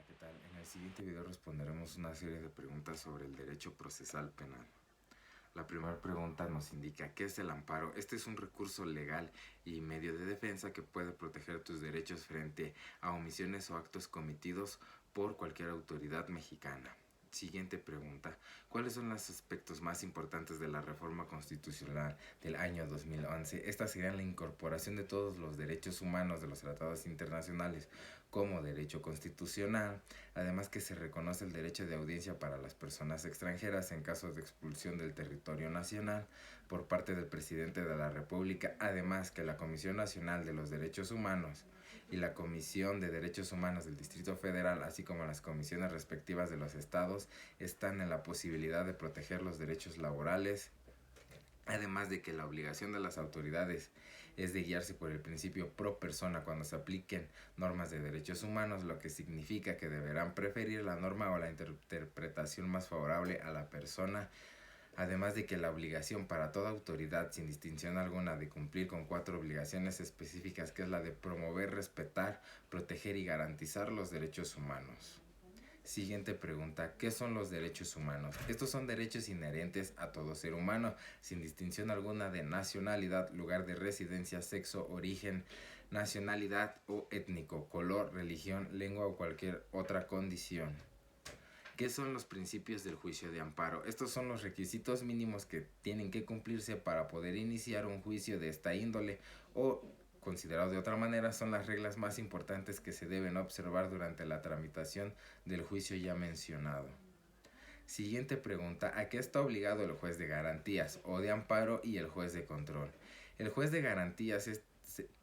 ¿Qué tal? En el siguiente video responderemos una serie de preguntas sobre el derecho procesal penal. La primera pregunta nos indica ¿qué es el amparo? Este es un recurso legal y medio de defensa que puede proteger tus derechos frente a omisiones o actos cometidos por cualquier autoridad mexicana. Siguiente pregunta. ¿Cuáles son los aspectos más importantes de la reforma constitucional del año 2011? Esta sería la incorporación de todos los derechos humanos de los tratados internacionales como derecho constitucional, además que se reconoce el derecho de audiencia para las personas extranjeras en caso de expulsión del territorio nacional por parte del presidente de la República, además que la Comisión Nacional de los Derechos Humanos y la Comisión de Derechos Humanos del Distrito Federal, así como las comisiones respectivas de los estados, están en la posibilidad de proteger los derechos laborales, además de que la obligación de las autoridades es de guiarse por el principio pro persona cuando se apliquen normas de derechos humanos, lo que significa que deberán preferir la norma o la interpretación más favorable a la persona. Además de que la obligación para toda autoridad, sin distinción alguna, de cumplir con 4 obligaciones específicas, que es la de promover, respetar, proteger y garantizar los derechos humanos. Siguiente pregunta, ¿qué son los derechos humanos? Estos son derechos inherentes a todo ser humano, sin distinción alguna de nacionalidad, lugar de residencia, sexo, origen, nacionalidad o étnico, color, religión, lengua o cualquier otra condición. ¿Qué son los principios del juicio de amparo? Estos son los requisitos mínimos que tienen que cumplirse para poder iniciar un juicio de esta índole, o considerado de otra manera, son las reglas más importantes que se deben observar durante la tramitación del juicio ya mencionado. Siguiente pregunta, ¿a qué está obligado el juez de garantías o de amparo y el juez de control? El juez de garantías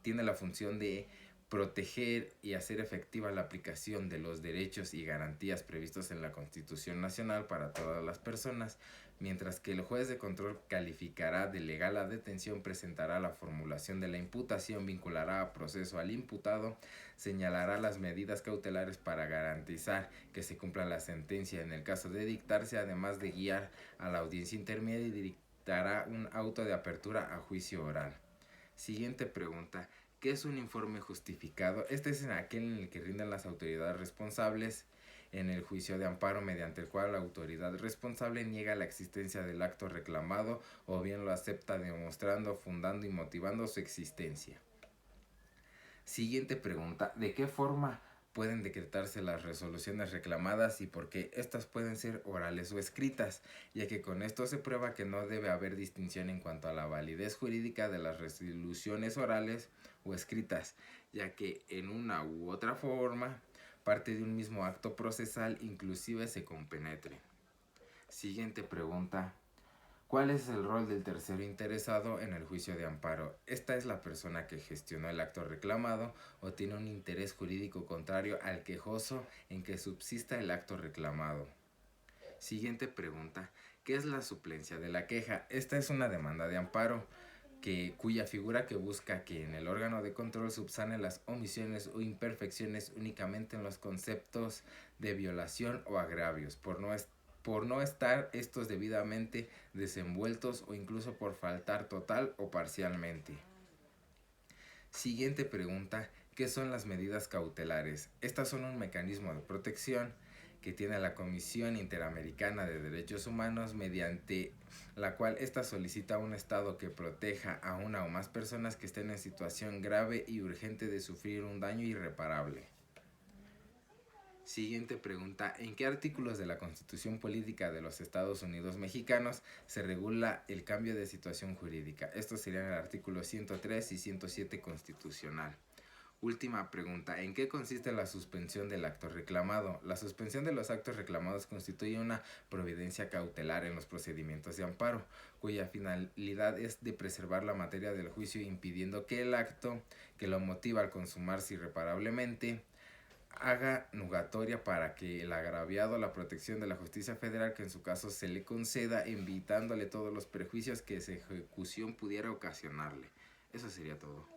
tiene la función de proteger y hacer efectiva la aplicación de los derechos y garantías previstos en la Constitución Nacional para todas las personas, mientras que el juez de control calificará de legal la detención, presentará la formulación de la imputación, vinculará a proceso al imputado, señalará las medidas cautelares para garantizar que se cumpla la sentencia en el caso de dictarse, además de guiar a la audiencia intermedia y dictará un auto de apertura a juicio oral. Siguiente pregunta. ¿Qué es un informe justificado? Este es aquel en el que rinden las autoridades responsables en el juicio de amparo, mediante el cual la autoridad responsable niega la existencia del acto reclamado o bien lo acepta demostrando, fundando y motivando su existencia. Siguiente pregunta. ¿De qué forma pueden decretarse las resoluciones reclamadas y por qué? Estas pueden ser orales o escritas, ya que con esto se prueba que no debe haber distinción en cuanto a la validez jurídica de las resoluciones orales o escritas, ya que en una u otra forma parte de un mismo acto procesal, inclusive se compenetre. Siguiente pregunta. ¿Cuál es el rol del tercero interesado en el juicio de amparo? Esta es la persona que gestionó el acto reclamado o tiene un interés jurídico contrario al quejoso en que subsista el acto reclamado. Siguiente pregunta. ¿Qué es la suplencia de la queja? Esta es una demanda de amparo cuya figura que busca que en el órgano de control subsane las omisiones o imperfecciones únicamente en los conceptos de violación o agravios, por no estar estos debidamente desenvueltos o incluso por faltar total o parcialmente. Siguiente pregunta, ¿qué son las medidas cautelares? Estas son un mecanismo de protección que tiene la Comisión Interamericana de Derechos Humanos, mediante la cual ésta solicita a un Estado que proteja a una o más personas que estén en situación grave y urgente de sufrir un daño irreparable. Siguiente pregunta, ¿en qué artículos de la Constitución Política de los Estados Unidos Mexicanos se regula el cambio de situación jurídica? Estos serían el artículo 103 y 107 constitucional. Última pregunta, ¿en qué consiste la suspensión del acto reclamado? La suspensión de los actos reclamados constituye una providencia cautelar en los procedimientos de amparo, cuya finalidad es de preservar la materia del juicio, impidiendo que el acto que lo motiva al consumarse irreparablemente haga nugatoria para que el agraviado la protección de la justicia federal que en su caso se le conceda, evitándole todos los perjuicios que esa ejecución pudiera ocasionarle. Eso sería todo.